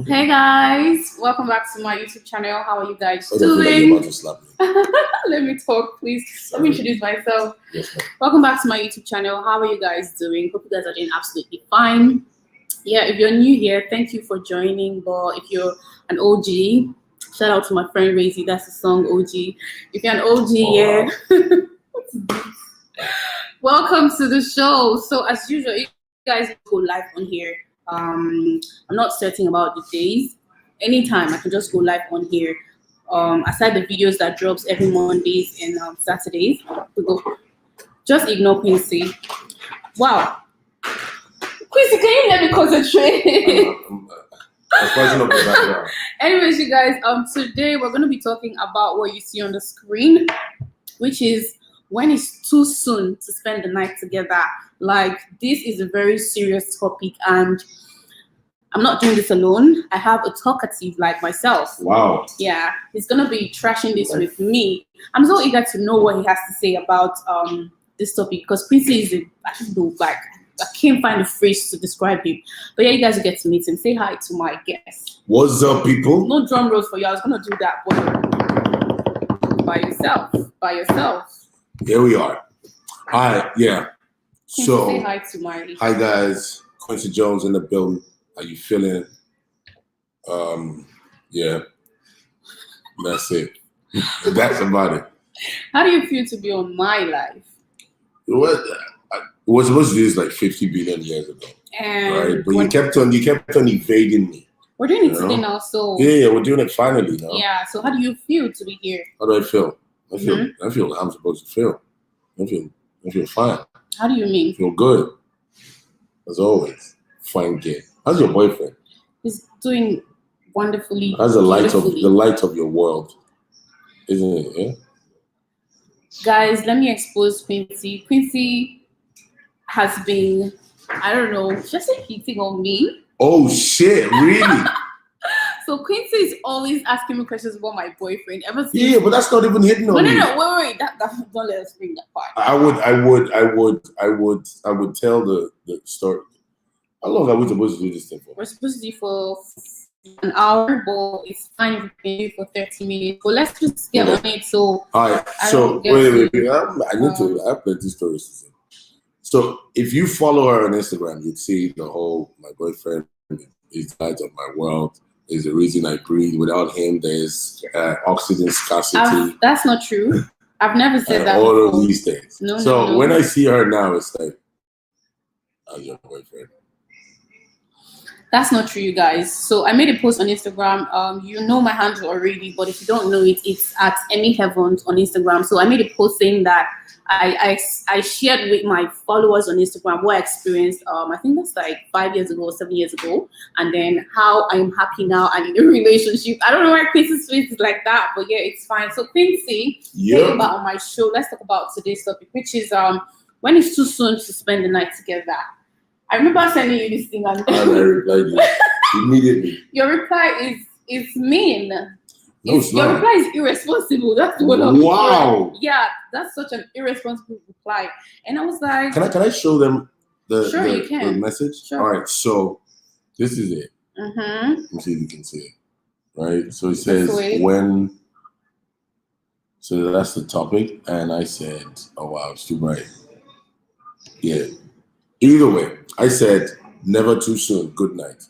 Hey guys, welcome back to my YouTube channel. How are you guys doing? Let me talk, please. Let me introduce myself. Yes, welcome back to my YouTube channel. How are you guys doing? Hope you guys are doing absolutely fine. Yeah, if you're new here, thank you for joining. But if you're an OG, shout out to my friend Razy. That's the song OG. If you're an OG, welcome to the show. So as usual, you guys go live on here. I'm not certain about the days. Anytime I can just go live on here. Aside the videos that drops every Mondays and Saturdays, we go. Just ignore Quincy. Wow, Quincy, can you let me concentrate? Anyways, you guys, today we're going to be talking about what you see on the screen, which is when it's too soon to spend the night together. Like, this is a very serious topic, and I'm not doing this alone. I have a talkative like myself. Wow. Yeah, he's gonna be trashing this with me. I'm so eager to know what he has to say about this topic, because Quincy is I can't find a phrase to describe him. But yeah, you guys will get to meet him. Say hi to my guest. What's up, people? No drum rolls for you. I was gonna do that, but by yourself. Here we are. Hi, yeah. So say hi to my. Hi guys, QuincyJonze in the building. How you feeling? Yeah, that's it. That's about it. How do you feel to be on my life? What was supposed to do this like 50 billion years ago, and right? But you kept on evading me. We're doing it today now, so yeah, we're doing it finally now. Yeah. So how do you feel to be here? How do I feel? I feel like I'm supposed to feel. I feel fine. How do you mean? I feel good. As always. Fine kid. How's your boyfriend? He's doing wonderfully. How's the light of your world? Isn't it? Yeah? Guys, let me expose Quincy. Quincy has been, I don't know, just hitting on me. Oh shit, really? So Quincy is always asking me questions about my boyfriend ever since. Yeah, but that's not even hitting on me. No, wait. Don't let us bring that part. I would tell the story. How long are we supposed to do this thing for? We're supposed to do for an hour, but it's fine if we can do it for 30 minutes. But let's just get on it. So all right. So wait. I have plenty stories to say. So if you follow her on Instagram, you'd see the whole my boyfriend is the light of my world. Is the reason I breathe. Without him, there's oxygen scarcity. That's not true. I've never said that. All of these things. No. When I see her now, it's like, how's your boyfriend? That's not true, you guys. So I made a post on Instagram. You know my handle already, but if you don't know it, it's at Emmy Heavens on Instagram. So I made a post saying that I shared with my followers on Instagram what I experienced. I think that's like 5 years ago, 7 years ago, and then how I am happy now and in a relationship. I don't know why Quincy's face is like that, but yeah, it's fine. So Quincy, came about on my show. Let's talk about today's topic, which is when it's too soon to spend the night together. I remember sending you this thing, and I replied immediately. Your reply is mean. No, it's your not. reply is irresponsible. That's the one. Wow. Yeah, that's such an irresponsible reply. And I was like, can I show them you can. The message? Sure. All right. So this is it. Let me see if you can see it. Right. So it says when. So that's the topic, and I said, "Oh wow, it's too bright." Yeah. Either way, I said, never too soon. Good night.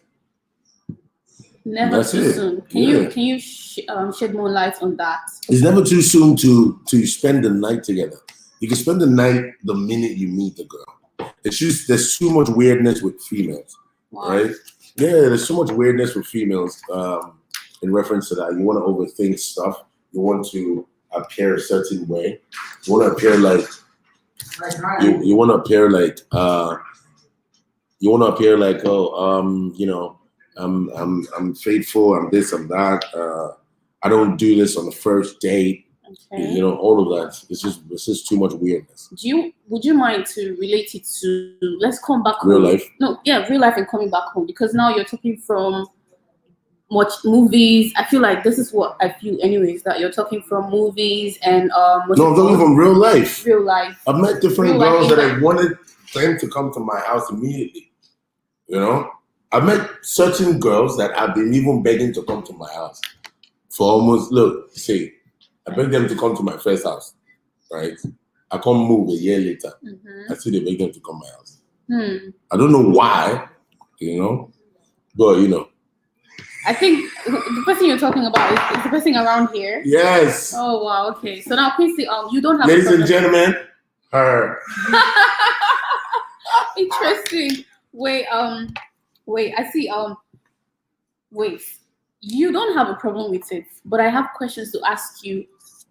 Never too soon. Can you shed more light on that? It's never too soon to spend the night together. You can spend the night the minute you meet the girl. It's just there's too much weirdness with females, right? Yeah, there's so much weirdness with females in reference to that. You want to overthink stuff. You want to appear a certain way. You want to appear like. You want to appear like I'm faithful, I'm this, I'm that. I don't do this on the first date. Okay. You know, all of that. It's just too much weirdness. Would you mind to relate it to let's come back real home? Life? No, yeah, real life and coming back home, because now you're talking from watch movies. I feel like this is what I feel anyways, that you're talking from movies and no, I'm talking from real life. Real life. I've met different girls that I wanted them to come to my house immediately. You know? I've met certain girls that I've been even begging to come to my house for almost, look, see, I begged them to come to my first house, right? I can't move a year later. I still beg them to come to my house. I don't know why, but I think the person you're talking about is the person around here. Yes. Oh wow. Okay. So now, Quincy, you don't have. Ladies and gentlemen, her. Interesting. Wait. I see. Wait. You don't have a problem with it, but I have questions to ask you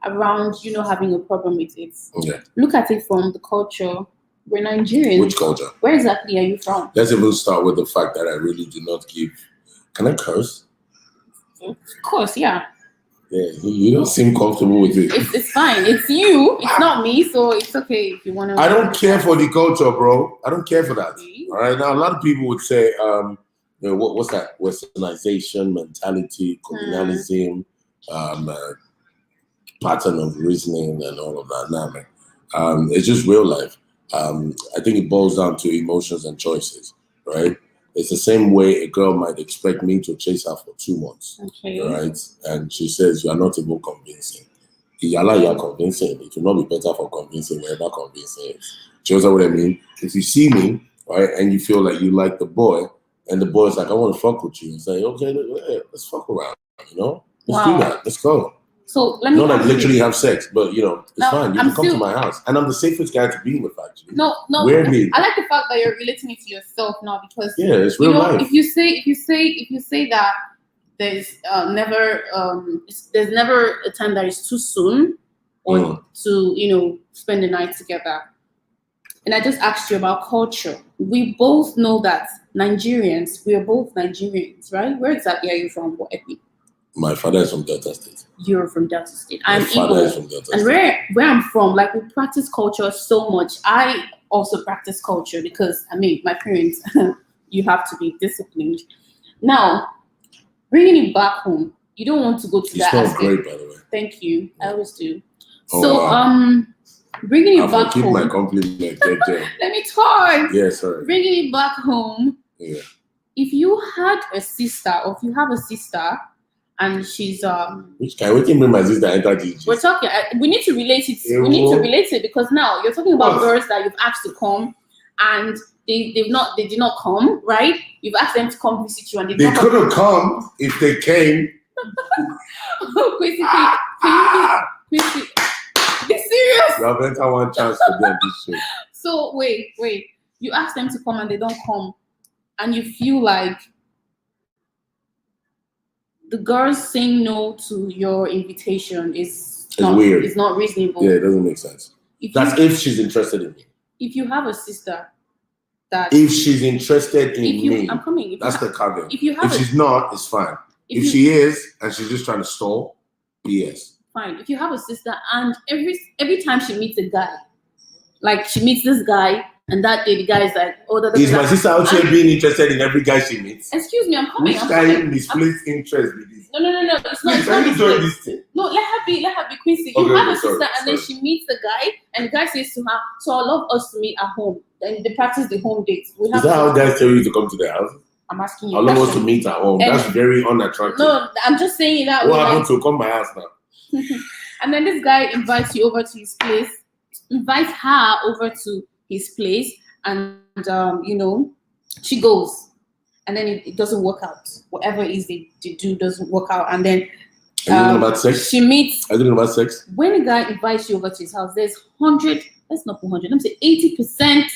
around, having a problem with it. Okay. Look at it from the culture. We're Nigerian. Which culture? Where exactly are you from? Let's even start with the fact that I really do not give. Can I curse? Of course, yeah. Yeah, you don't seem comfortable with it. It's fine. It's you. It's not me, so it's okay if you want to. I don't care for the culture, bro. I don't care for that. All right. Now, a lot of people would say, what's that? Westernization mentality, colonialism, pattern of reasoning, and all of that. Nah, man. It's just real life. I think it boils down to emotions and choices, right? It's the same way a girl might expect me to chase her for 2 months, right? And she says, you are not even convincing. You are convincing. It will not be better for convincing wherever convincing is. Do you know what I mean? If you see me, right, and you feel like you like the boy, and the boy's like, I want to fuck with you, and say, okay, let's fuck around, Let's do that. Let's go. So let me not like literally have sex, but it's fine. You can come to my house, and I'm the safest guy to be with. Actually, no. Weirdly, I like the fact that you're relating it to yourself now, because it's real life. If you say that there's never a time that is too soon, or to spend the night together. And I just asked you about culture. We both know that Nigerians. We are both Nigerians, right? Where exactly are you from? What ethnic? My father is from Delta State. You're from Delta State. I'm Igbo. And where I'm from, like, we practice culture so much. I also practice culture because, my parents, you have to be disciplined. Now, bringing it back home, you don't want to go to that aspect. Great, by the way. Thank you. I always do. Bringing it back keep home. My compliment. Let me talk. Yeah, sorry. Bringing it back home. Yeah. If you had a sister, or if you have a sister, and she's which kind? We can bring my sister enter GG. We're talking. We need to relate it. We need to relate it, because now you're talking about girls that you've asked to come, and they did not come, right? You've asked them to come visit you, and they couldn't come if they came. Quincy, Quincy, be serious. You have better one chance to be on this show. So wait. You ask them to come and they don't come, and you feel like the girls saying no to your invitation is weird. It's not reasonable. Yeah, it doesn't make sense. If she's interested in me. If you have a sister that... If she's interested in me. I'm coming. That's the caveat. If she's not, it's fine. If she is, and she's just trying to stall, BS. Fine. If you have a sister and every time she meets a guy, like she meets this guy, and that day the guy is like, is my sister out here being interested in every guy she meets? Excuse me, I'm coming. Which guy misplaced interest with this? No. It's not. No, let her be Quincy. You have a sister, and then she meets the guy, and the guy says to her, "So I love us to meet at home." Then they practice the home dates. Is that how guys tell you to come to their house? I'm asking you. I love us to meet at home. That's very unattractive. No, I'm just saying that. What happened to come to my house now? And then this guy invites you over to his place, invites her over to his place, and she goes, and then it doesn't work out. Whatever it is they do doesn't work out, and then are you talking about sex? She meets. Are you talking about sex? When a guy invites you over to his house, there's 100. Let's not put 100. Let me say 80%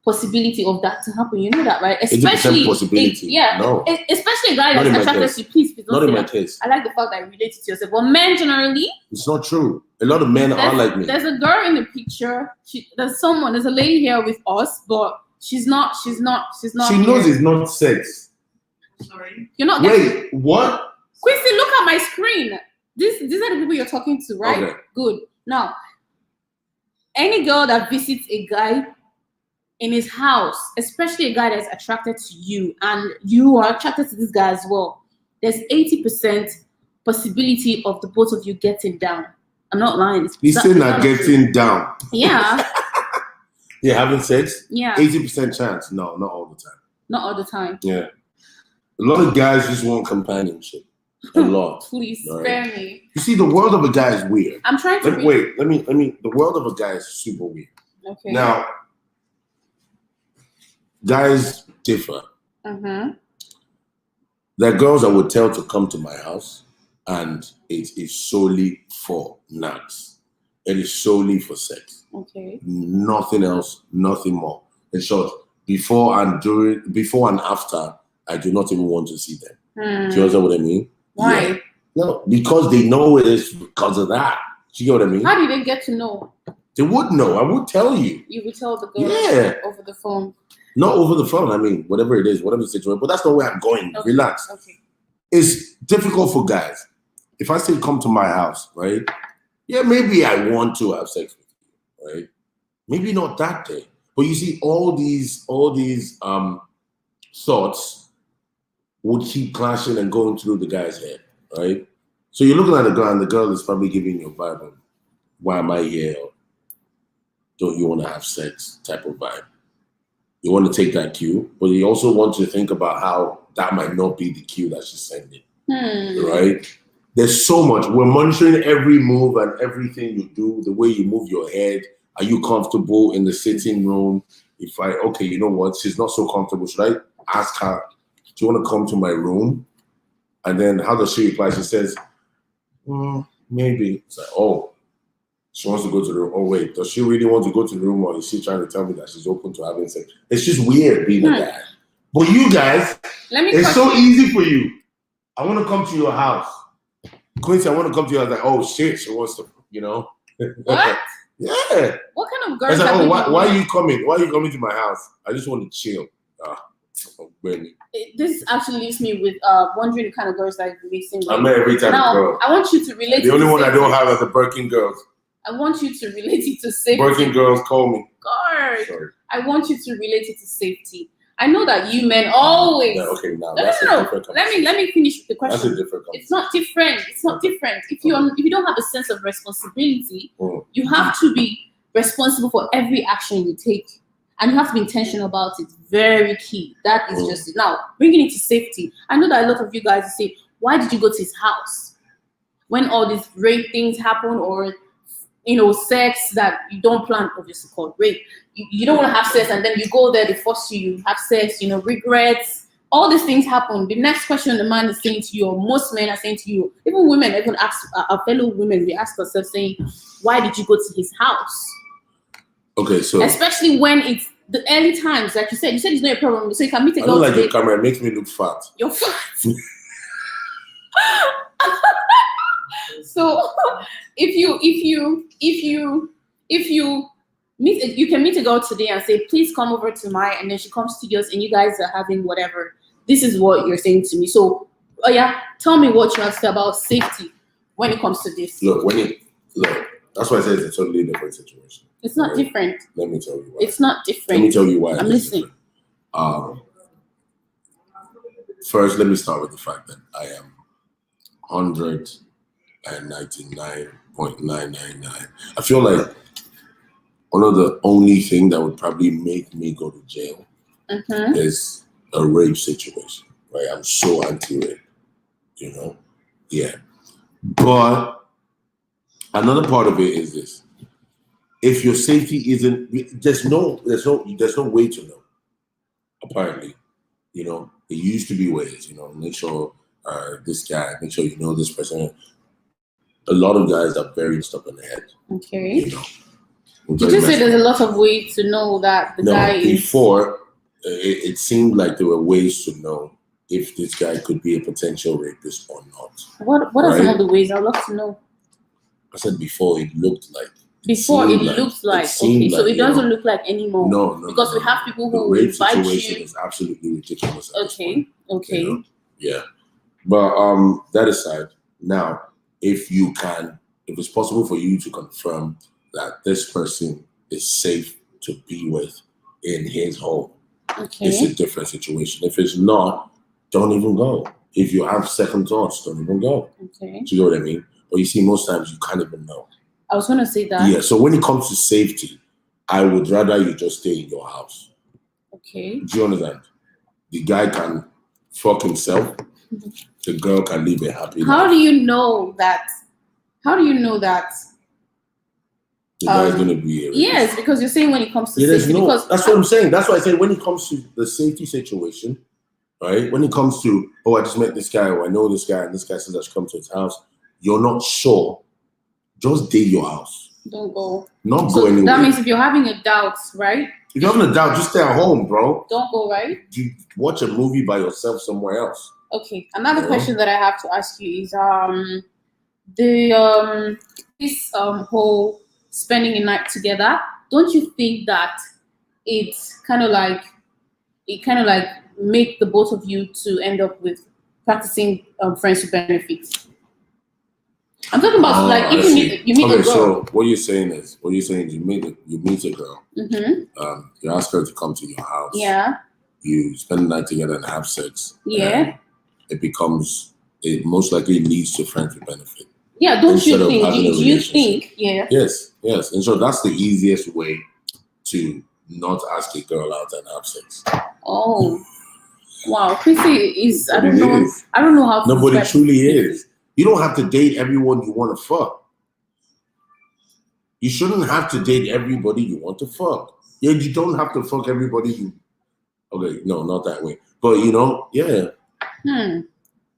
possibility of that to happen. You know that, right? Especially 80% possibility. No. Especially a guy that's attracted to you. Please don't not say in my that. case. I like the fact that I relate to yourself. But men generally, it's not true. A lot of men are like me. There's a girl in the picture. There's a lady here with us, but she's not. She knows it's not sex. Sorry. You're not. Wait, what? Quincy, look at my screen. These are the people you're talking to, right? Okay. Good. Now, any girl that visits a guy in his house, especially a guy that's attracted to you, and you are attracted to this guy as well, there's 80% possibility of the both of you getting down. I'm not lying. He's still not getting down. Yeah. Yeah, having sex? Yeah. 80% chance. No, not all the time. Not all the time. Yeah. A lot of guys just want companionship. A lot. Please right? spare me. You see, the world of a guy is weird. I'm trying to wait. Let me. The world of a guy is super weird. Okay. Now, guys differ. Mm-hmm. There are girls I would tell to come to my house, and it is solely for nuts. It is solely for sex. Okay. Nothing else, nothing more. In short, before and after, I do not even want to see them. Do you understand what I mean? Why? Yeah. No, because they know it is because of that. Do you get what I mean? How did they get to know? They would know. I would tell you. You would tell the girl over the phone. Not over the phone. I mean, whatever it is, whatever the situation. But that's not where I'm going. Okay. Relax. Okay. It's difficult for guys. If I say come to my house, right? Yeah, maybe I want to have sex with you, right? Maybe not that day. But you see, all these thoughts would keep clashing and going through the guy's head, right? So you're looking at the girl, and the girl is probably giving you a vibe of, why am I here? Don't you want to have sex type of vibe. You want to take that cue, but you also want to think about how that might not be the cue that she's sending, right? There's so much. We're monitoring every move and everything you do, the way you move your head. Are you comfortable in the sitting room? Okay, you know what? She's not so comfortable. Should I ask her, do you want to come to my room? And then how does she reply? She says, maybe. It's like, oh, she wants to go to the room. Oh, wait, does she really want to go to the room, or is she trying to tell me that she's open to having sex? It's just weird being a guy. But you guys, it's so easy for you. I want to come to your house. Quincy, I want to come to your house. Like, oh, shit, she wants to, you know. What? Yeah. What kind of girls? It's like, oh, why are you coming? Why are you coming to my house? I just want to chill. Really. This actually leaves me with wondering the kind of girls that you're mixing with. I met every type of girl. I want you to relate. The only one I don't have are the Birkin girls. I want you to relate it to safety. Birkin girls, call me. God. Sorry. I want you to relate it to safety. I know that you men always. Yeah, okay, now no, that's a different conversation. Let me finish the question. That's a different conversation. It's not different. It's not different. If you don't have a sense of responsibility, you have to be responsible for every action you take, and you have to be intentional about it. Very key. That is just it. Now bringing it to safety. I know that a lot of you guys say, "Why did you go to his house when all these rape things happen, or sex that you don't plan, obviously called rape. You don't want to have sex, and then you go there, they force you, you have sex, regrets. All these things happen. The next question the man is saying to you, or most men are saying to you, even women, even ask our fellow women, we ask ourselves saying, why did you go to his house? Okay, so especially when it's the early times, like you said it's not a problem. So you can meet a girl. I don't like your camera, it makes me look fat. You're fat. So if you can meet a girl today and say, please come over to and then she comes to yours and you guys are having whatever. This is what you're saying to me. So tell me what you have to say about safety when it comes to this. Look, that's why I said it's a totally different situation. It's not different. Let me tell you why. It's not different. Let me tell you why. I'm listening. First, let me start with the fact that I am 199.999. I feel like one of the only things that would probably make me go to jail is a rape situation. Right? I'm so anti-rape. Yeah. But another part of it is this: if your safety isn't, there's no way to know. Apparently, there used to be ways. Make sure this guy, make sure you know this person. A lot of guys are very stuck in the head. Okay. Did you say there's a lot of ways to know that the guy is? Before, it seemed like there were ways to know if this guy could be a potential rapist or not. What are some of the ways? I'd love to know. I said before, it looked like. So it doesn't look like anymore. No, because we have people who rape invite situation you. Is absolutely ridiculous. Okay. Yeah, but that aside, now if it's possible for you to confirm that this person is safe to be with in his home, it's a different situation. If it's not, don't even go. If you have second thoughts, don't even go. Okay. Do you know what I mean? But you see, most times you can't even know. I was going to say that. Yeah, so when it comes to safety, I would rather you just stay in your house. Okay. Do you understand? The guy can fuck himself, the girl can live a happy How life. do you know that? How do you know that? The guy's gonna be a yes, because you're saying when it comes to there's safety. no, Because that's what I'm saying. That's why I say when it comes to the safety situation, right? When it comes to, oh, I just met this guy, or I know this guy, and this guy says I should come to his house, you're not sure, just date your house. don't go. Not So go anywhere. that means if you're having a doubt, right? If you're having a doubt, just stay at home, bro. Don't go, right? You watch a movie by yourself somewhere else. Okay. Another Yeah. question that I have to ask you is this whole spending a night together. Don't you think that it's kind of like make the both of you to end up with practicing friends with benefits? I'm talking about like if you meet a girl. So what you're saying is you meet a girl. Mm-hmm. You ask her to come to your house. Yeah. You spend the night together and have sex. Yeah. It most likely leads to friends with benefit. Yeah, don't Instead you of think? having a Do you relationship. think? Yeah. Yes. And so that's the easiest way to not ask a girl out and have sex. Oh, wow. Quincy is, I But don't it know. is. I don't know how to No, but it describe truly Quincy. is. You don't have to date everyone you want to fuck. You shouldn't have to date everybody you want to fuck. Yeah, you don't have to fuck everybody you. Okay, no, not that way. But yeah.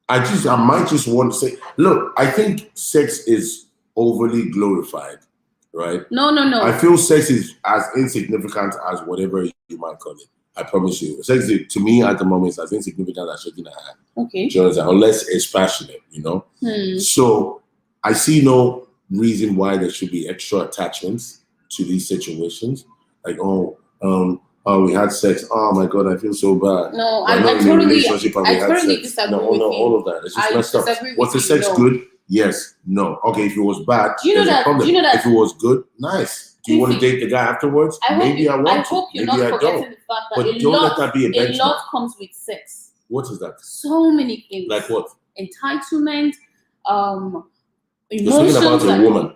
I might just want to say, look, I think sex is overly glorified, right? No. I feel sex is as insignificant as whatever you might call it. I promise you. Sex to me at the moment is as insignificant as shaking a hand. Okay. Do you understand? Unless it's passionate, So I see no reason why there should be extra attachments to these situations. Like, we had sex. Oh my God, I feel so bad. No, I totally disagree disagree with you. all of that. It's just I messed up. disagree with Was the you, sex no. good? Yes. No. Okay, if it was bad, Do you know there's a that? problem. Do you know that? If it was good, nice. Do you want to date the guy afterwards? Maybe I want I to. hope you're Maybe not I forgetting don't. the fact that But don't let that be a a benchmark. lot comes with sex. What is that? So many things. Like what? Entitlement, You're emotions. speaking about a woman.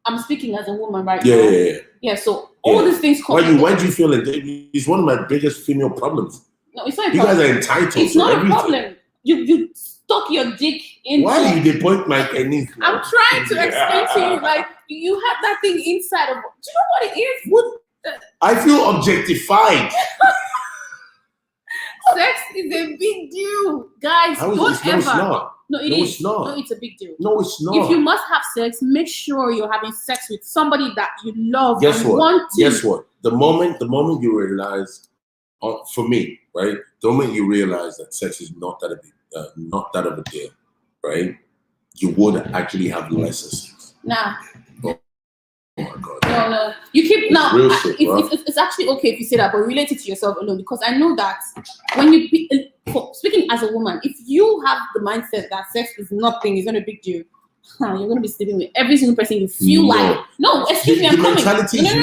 I'm speaking as a woman right Yeah, now. yeah. Yeah, so all these things come. Why do you feel it? It's one of my biggest female problems. No, it's not a You problem. guys are entitled It's to not everything. a problem. You stuck your dick into. Why do you point my penis? I'm trying to explain to you, like you have that thing inside of. Do you know what it is? What? I feel objectified. Sex is a big deal, guys. Don't ever. It's not. No, it's not. No, it's a big deal. No, it's not. If you must have sex, make sure you're having sex with somebody that you love Guess and what? want to. Guess what? The moment you realize, for me, right? The moment you realize that sex is not that of a deal, right? You would actually have lesser sex. Nah. Oh my God. No. You keep now. Real shit, bro. It's actually okay if you say that, but relate it to yourself alone, because I know that when you speaking as a woman, if you have the mindset that sex is nothing, it's not a big deal, you're gonna be sleeping with every single person you feel like. No, excuse me, I'm coming. The mentality is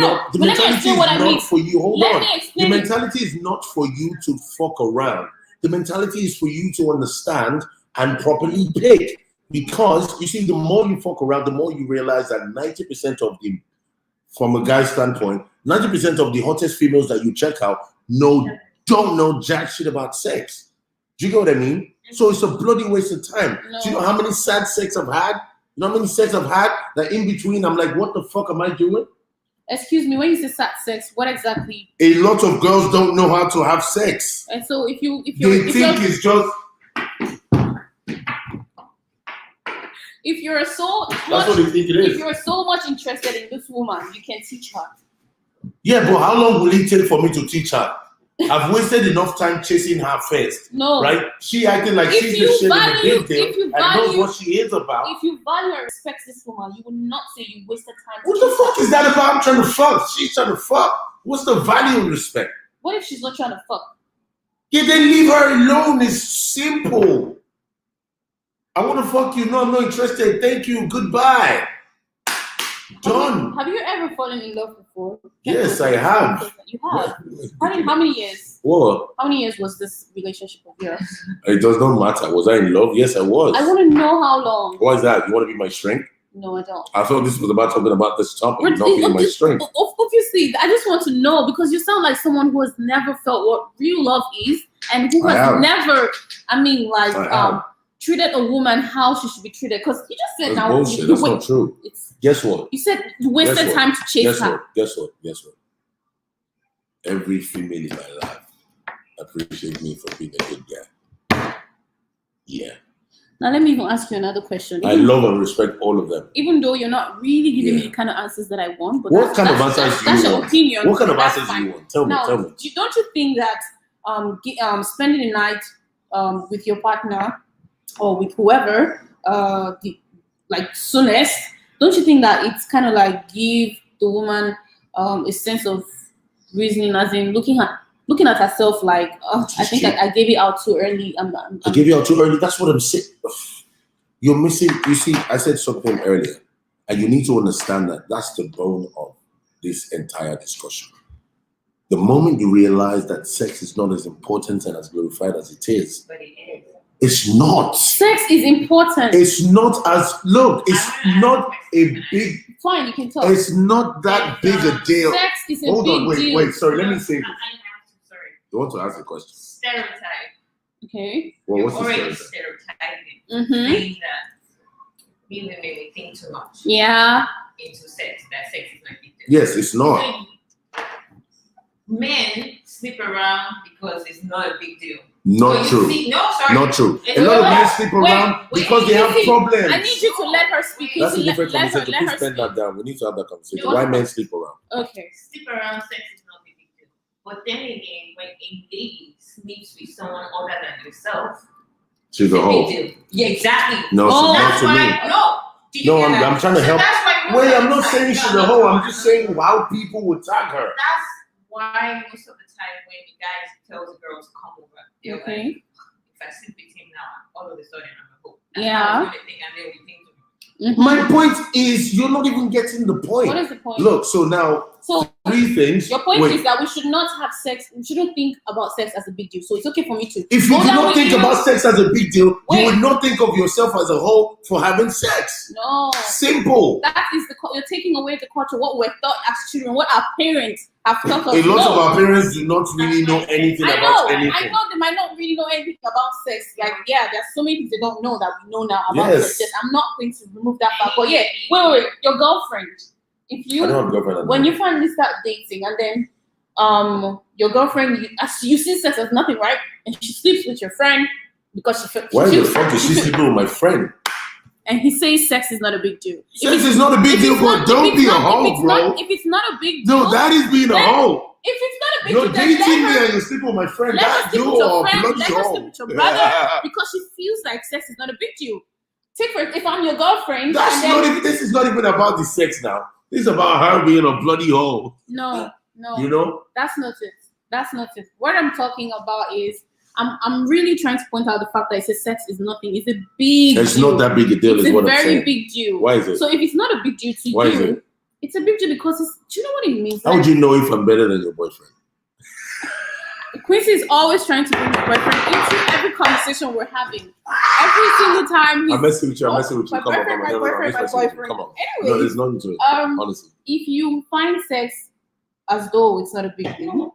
not for you. Hold on. The me mentality is not for you to fuck around. The mentality is for you to understand and properly pick. Because you see, the more you fuck around, the more you realize that 90% of from a guy's standpoint, 90% of the hottest females that you check out don't know jack shit about sex. Do you get what I mean? So it's a bloody waste of time. No. Do you know how many sad sex I've had? You know how many sex I've had that in between I'm like, what the fuck am I doing? Excuse me, when you say sad sex, what exactly? A lot of girls don't know how to have sex. And so if you're so that's what they think it is. If you're so much interested in this woman, you can teach her. Yeah, but how long will it take for me to teach her? I've wasted enough time chasing her first. No. Right? She acting like she's the shit in the big deal and knows what she is about. If you value and respect this woman, you will not say you wasted time. What the fuck is that about? I'm trying to fuck. She's trying to fuck. What's the value and respect? What if she's not trying to fuck? Yeah, then leave her alone. It's simple. I want to fuck you. No, I'm not interested. Thank you. Goodbye. Done. Have you ever fallen in love before? Yes, I have. You have? How many years? What? How many years was this relationship of yours? It does not matter. Was I in love? Yes, I was. I want to know how long. Why is that? You want to be my strength? No, I don't. I thought this was about talking about this topic, not being my strength. Obviously, I just want to know because you sound like someone who has never felt what real love is and who has never I mean, like, treated a woman how she should be treated. Because you just said that's bullshit. That's not true. Guess what? You said you wasted time to chase her. Guess what? Every female in my life appreciates me for being a good guy. Yeah. Now let me even ask you another question. I love and respect all of them. Even though you're not really giving me the kind of answers that I want, but what kind of answers do you want? That's your opinion. What kind of answers do you want? Tell me. Don't you think that spending the night with your partner or with whoever, like soonest, don't you think that it's kind of like give the woman a sense of reasoning, as in looking at herself like, I think I gave it out too early. I gave you out too early. That's what I'm saying. You're missing. You see, I said something earlier, and you need to understand that that's the bone of this entire discussion. The moment you realize that sex is not as important and as glorified as it is, but it is. It's not. Sex is important. It's not as it's not a big. Fine, you can talk. It's not that big a deal. Sex is a Hold big on, deal. wait. Sorry, let me say this. Sorry. You want to ask a question? Stereotype. Okay. Well, what's You're the already stereotype? stereotyping. Saying that we women may think too much. Yeah. Into sex. That sex is not big deal. Yes, it's not. Men sleep around because it's not a big deal. Not true. Not true. A lot of men sleep around because they have problems. I need you to let her speak. That's a different conversation. Please spend that down. We need to have that conversation. Why men sleep around? Okay. Sleep around sex is not a big deal. But then again, when a lady sleeps with someone other than yourself, she's a hoe. Yeah, exactly. No, not to me. No, I'm trying to help. Wait, I'm not saying she's a hoe. I'm just saying how people would tag her. That's why most of the time when the guys tell the girl to come over, they're like, if I sleep with him now, all of a sudden I'm a hoe. That's the thing, and they'll be thinking. My point is, you're not even getting the point. What is the point? Look, so now, three things. Your point is that we should not have sex. We shouldn't think about sex as a big deal. So it's okay for me to. If you do not think about sex as a big deal, you would not think of yourself as a whole for having sex. No. Simple. That is you're taking away the culture, what we're taught as children, what our parents have taught us. A lot of our parents do not really know anything about anything. I know they might not really know anything about sex. Like, there's so many things they don't know that we know now about sex. Yes, I'm not going to remove that fact. But wait, your girlfriend. If you, when you finally start dating and then your girlfriend, you see sex as nothing, right? And she sleeps with your friend because she why the fuck is she sleeping with my friend? And he says sex is not a big deal. Sex is not a big deal, but don't be a hoe, bro. If it's not a big deal, no, that is being a hoe. If it's not a big deal, you're dating me and you're sleeping with my friend. That's you or bloody hoe. Let her sleep with your brother because she feels like sex is not a big deal. If I'm your girlfriend, this is not even about the sex now. This is about her being a bloody hoe. No. You know? That's not it. What I'm talking about is I'm really trying to point out the fact that it says sex is nothing. It's a big deal. It's not that big a deal, is what I'm saying. It's a very big deal. Why is it? So if it's not a big deal to you, it's a big deal because do you know what it means? How would you know if I'm better than your boyfriend? Quincy is always trying to bring his boyfriend into every conversation we're having. Every single time I'm messing with you. My boyfriend. Come on. Anyway, no, there's nothing to it. Honestly. If you find sex as though it's not a big deal,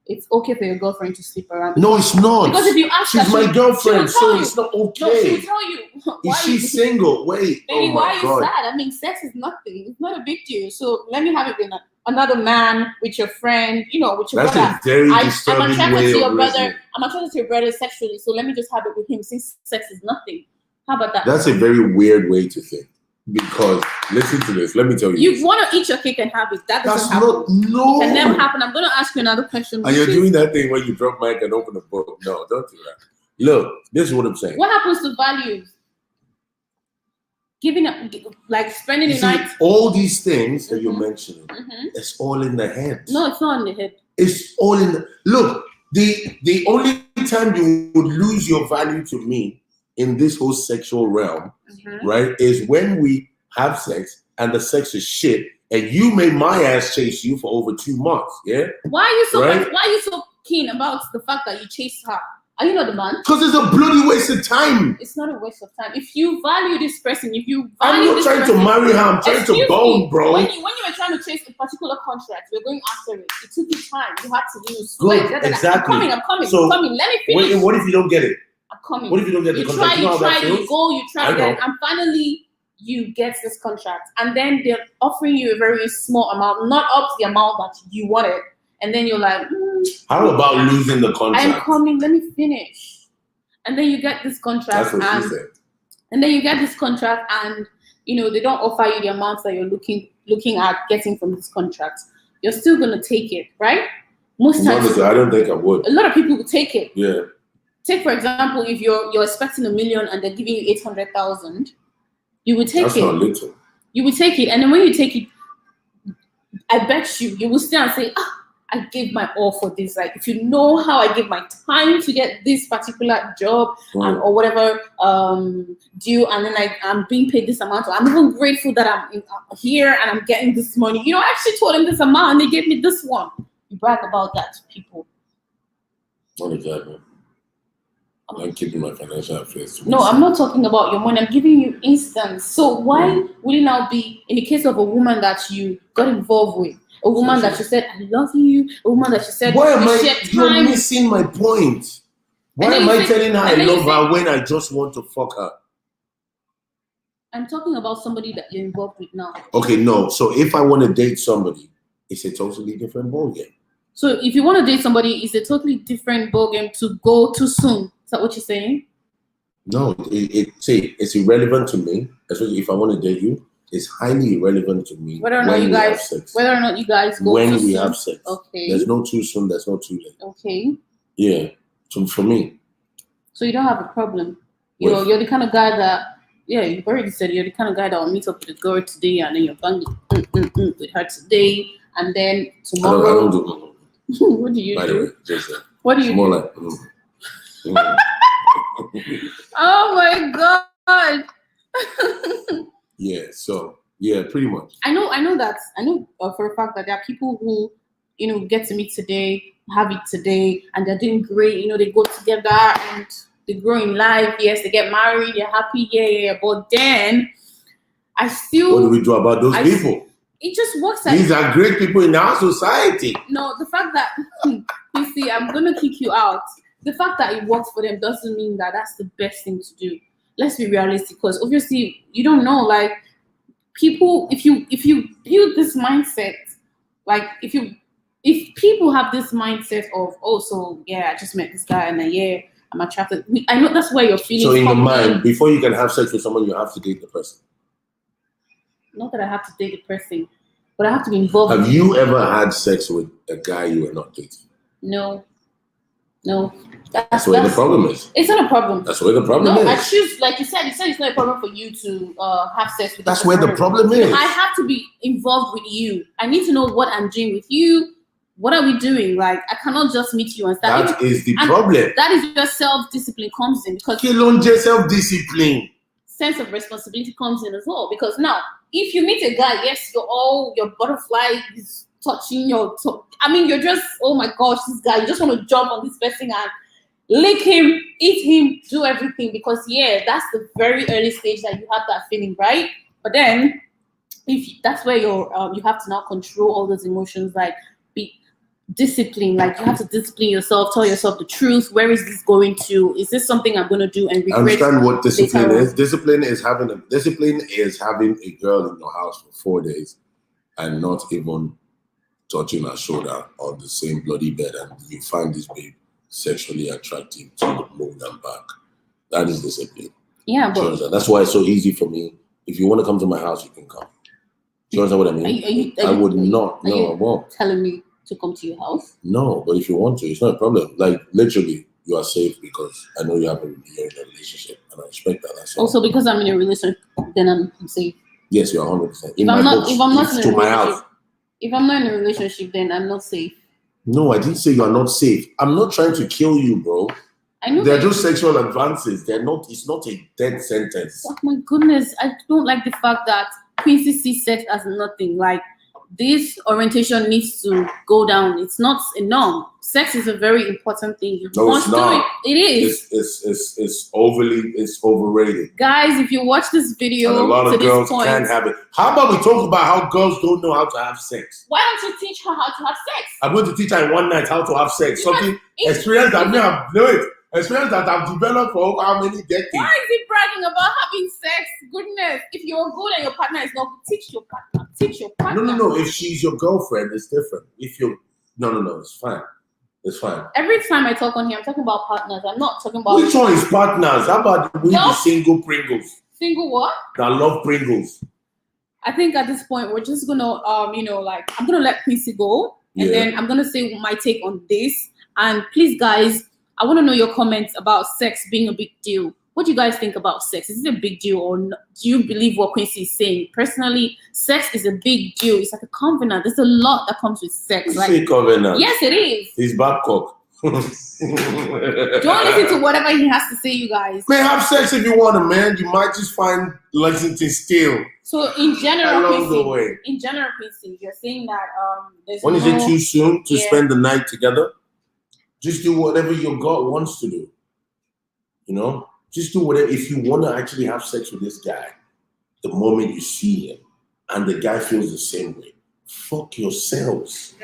it's okay for your girlfriend to sleep around. No, it's not. Because if you ask her, she's my girlfriend, so it's not okay. No, she'll tell you. Is she single? Wait. Baby, why are you sad? I mean, sex is nothing. It's not a big deal. So let me have it with another man, with your friend, with your brother. That's a very disturbing way of listening. I'm attracted to your brother sexually, so let me just have it with him since sex is nothing. How about that? That's a very weird way to think. Because listen to this, let me tell you. You want to eat your cake and have it. That doesn't happen. No. It can never happen. I'm going to ask you another question. And you're doing that thing where you drop mic and open the book. No, don't do that. Look, this is what I'm saying. What happens to values? Giving up, like spending the night. All these things that you're mentioning, it's all in the head. No, it's not in the head. It's all in the... Look, the only time you would lose your value to me in this whole sexual realm, right, is when we have sex and the sex is shit and you made my ass chase you for over 2 months, yeah? Why are you so keen about the fact that you chased her? Are you not the man? Because it's a bloody waste of time. It's not a waste of time. If you value this person, I'm not trying to marry her, I'm trying to bone, bro. When you were trying to chase a particular contract, we're going after it. It took you time. You had to use Good, exactly. I'm coming. Let me finish. Wait, what if you don't get it? I'm coming. What if you don't get the contract? You try, and finally you get this contract, and then they're offering you a very small amount, not up to the amount that you wanted, and then you're like, how about losing the contract? I'm coming. Let me finish, and then you get this contract. That's what she said. And then you get this contract, and they don't offer you the amounts that you're looking at getting from this contract. You're still gonna take it, right? Most times, honestly, I don't think I would. A lot of people will take it. Yeah. Take, for example, if you're expecting $1 million and they're giving you 800,000, you would take it. That's not little. You would take it, and then when you take it, I bet you will still say, I gave my all for this. Like, if you know how I gave my time to get this particular job or whatever due, and then I'm being paid this amount, or I'm even grateful that I'm here and I'm getting this money. I actually told them this amount and they gave me this one. You brag about that to people. Not exactly. I'm keeping my financial affairs. No, I'm not talking about your money. I'm giving you instance. So why would it now be in the case of a woman that you got involved with? A woman that you said, I love you. A woman that you said, you're missing my point. Why am I telling her I love her when I just want to fuck her? I'm talking about somebody that you're involved with now. Okay, no. So if I want to date somebody, it's a totally different ballgame. So if you want to date somebody, it's a totally different ballgame to go too soon. Is that what you're saying? No, it's irrelevant to me, especially if I want to date you. It's highly irrelevant to me whether or not you guys go when too we soon. have sex. Okay. There's no too soon. There's no too late. Okay. Yeah. So for me. So you don't have a problem. You're the kind of guy that you've already said you're the kind of guy that will meet up with a girl today and then you're banging with her today and then tomorrow. I don't do. What do you by do? The way, just what do you more do? Like. Oh my god. Yeah, so pretty much. I know for a fact that there are people who, get to meet today, have it today, and they're doing great. They go together and they grow in life. Yes, they get married, they're happy, yeah. But then I still. What do we do about those people? It just works. These are great people in our society. No, the fact that you see, I'm gonna kick you out. The fact that it works for them doesn't mean that that's the best thing to do. Let's be realistic, because obviously you don't know. Like, people, if you build this mindset, like if people have this mindset of, I just met this guy and I'm attracted. I know that's where your feelings. So in your mind, before you can have sex with someone, you have to date the person. Not that I have to date the person, but I have to be involved. Have you ever had sex with a guy you were not dating? No. That's where the problem is. It's not a problem. That's where the problem is. No, I choose, like you said it's not a problem for you to have sex with. That's where the problem is. I have to be involved with you. I need to know what I'm doing with you. What are we doing? Like, I cannot just meet you and start. That is the problem. That is where self-discipline comes in, because self-discipline. Sense of responsibility comes in as well. Because now, if you meet a guy, yes, your butterfly is touching your toe. I mean, you're just, oh my gosh, this guy, you just want to jump on this person and lick him, eat him, do everything, because that's the very early stage that you have that feeling, right? But then, that's where you have to now control all those emotions, like be disciplined, like you have to discipline yourself, tell yourself the truth. Where is this going to? Is this something I'm going to do and regret? Understand what discipline is? Discipline is having a girl in your house for 4 days and not even touching her shoulder on the same bloody bed, and you find this babe sexually attractive to move them back. That is discipline. Yeah, but that's why it's so easy for me. If you want to come to my house, you can come. Do you understand what I mean? I would not. No, I won't. Telling me to come to your house? No, but if you want to, it's not a problem. Like, literally, you are safe because I know you're in a relationship, and I respect that. That's all. Also, because I'm in a relationship, then I'm safe. Yes, you're 100%. If I'm not in a relationship, then I'm not safe. No, I didn't say you are not safe. I'm not trying to kill you, bro. I know. They're just sexual advances. It's not a dead sentence. Oh my goodness. I don't like the fact that Quincy sees sex as nothing. Like, this orientation needs to go down. It's not a norm. Sex is a very important thing. No, it's not. It is. It's overrated. Guys, if you watch this video, and a lot of girls point, can't have it. How about we talk about how girls don't know how to have sex? Why don't you teach her how to have sex? I'm going to teach her in one night how to have sex. Something experience that me have know it. Experience that I've developed for over how many decades. Why is he bragging about having sex? Goodness. If you're good and your partner is not, teach your partner. Teach your partner. No. If she's your girlfriend, it's different. If you're no, it's fine. It's fine. Every time I talk on here, I'm talking about partners. I'm not talking about. Which one is partners? How about the single Pringles? Single what? That love Pringles. I think at this point we're just gonna like I'm gonna let Quincy go, and then I'm gonna say my take on this. And please, guys, I want to know your comments about sex being a big deal. What do you guys think about sex? Is it a big deal, or not? Do you believe what Quincy is saying? Personally, sex is a big deal. It's like a covenant. There's a lot that comes with sex. Like a covenant. Yes, it is. It's Babcock. Don't listen to whatever he has to say, you guys. Man, have sex if you want to, man. You might just find Lexington Steel. So in general, along the way. In general, Quincy, you're saying that when is it too soon to spend the night together? Just do whatever your God wants to do. You know? Just do whatever. If you want to actually have sex with this guy, the moment you see him, and the guy feels the same way, fuck yourselves.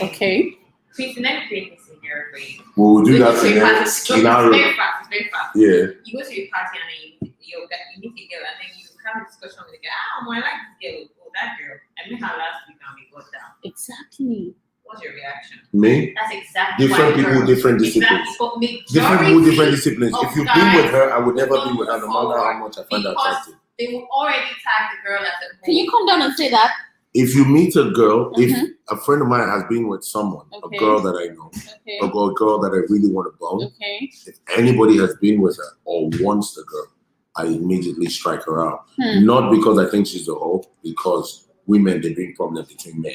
Okay. Quincy, let me create this scenario for you. We'll do that in our It's very fast. Yeah. You go to a party and then you meet a girl and then you have a discussion with the guy. Oh, I like this girl. Oh, that girl. I met her last week and we got down. Exactly. What's your reaction? Me? That's exactly different people, different disciplines. Exactly. Different people, different disciplines. If you've been with her, I would never don't be with her, no matter how much I find her attractive. They will already tag the girl as a. Can you come down and say that? If you meet a girl, if a friend of mine has been with someone, a girl that I know, a girl that I really want to bone, if anybody has been with her or wants the girl, I immediately strike her out. Not because I think she's a hoe, because women, they bring problems between men.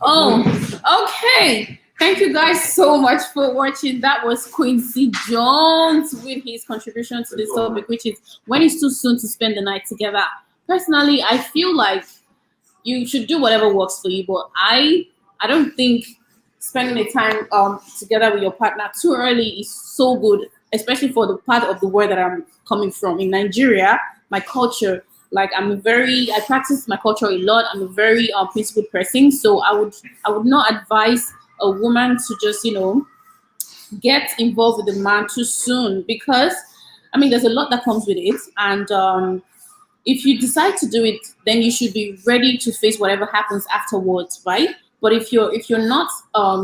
Oh, okay. Thank you guys so much for watching. That was QuincyJonze with his contribution to this topic, which is when it's too soon to spend the night together. Personally, I feel like you should do whatever works for you, but I don't think spending the time together with your partner too early is so good, especially for the part of the world that I'm coming from. In Nigeria, my culture, like I practice my culture a lot. I'm a very principled person, so I would not advise a woman to just get involved with a man too soon, because there's a lot that comes with it, and if you decide to do it, then you should be ready to face whatever happens afterwards, right? But if you're not,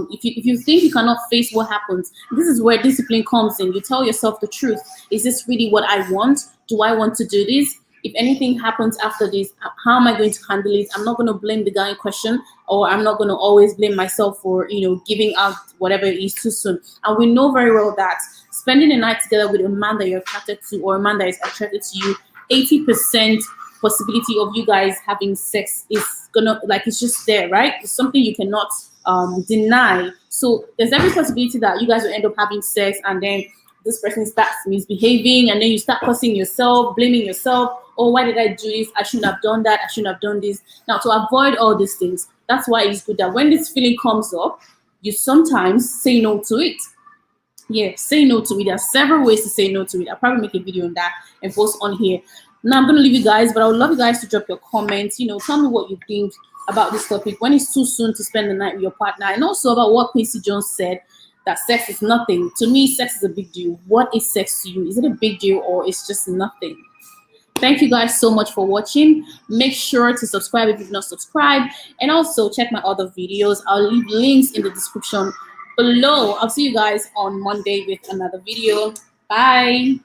if you think you cannot face what happens, this is where discipline comes in. You tell yourself the truth. Is this really what I want? Do I want to do this? If anything happens after this, how am I going to handle it? I'm not going to blame the guy in question, or I'm not going to always blame myself for, giving out whatever it is too soon. And we know very well that spending a night together with a man that you're attracted to, or a man that is attracted to you, 80% possibility of you guys having sex is it's just there, right? It's something you cannot deny. So there's every possibility that you guys will end up having sex, and then this person starts misbehaving, and then you start cursing yourself, blaming yourself. Oh, why did I do this? I shouldn't have done that. I shouldn't have done this. Now, to avoid all these things, that's why it's good that when this feeling comes up, you sometimes say no to it. Yeah, say no to it. There are several ways to say no to it. I'll probably make a video on that and post on here. Now, I'm going to leave you guys, but I would love you guys to drop your comments. Tell me what you think about this topic, when it's too soon to spend the night with your partner, and also about what QuincyJonze said, that sex is nothing. To me, sex is a big deal. What is sex to you? Is it a big deal, or it's just nothing? Thank you guys so much for watching. Make sure to subscribe if you've not subscribed, and also check my other videos. I'll leave links in the description below. I'll see you guys on Monday with another video. Bye.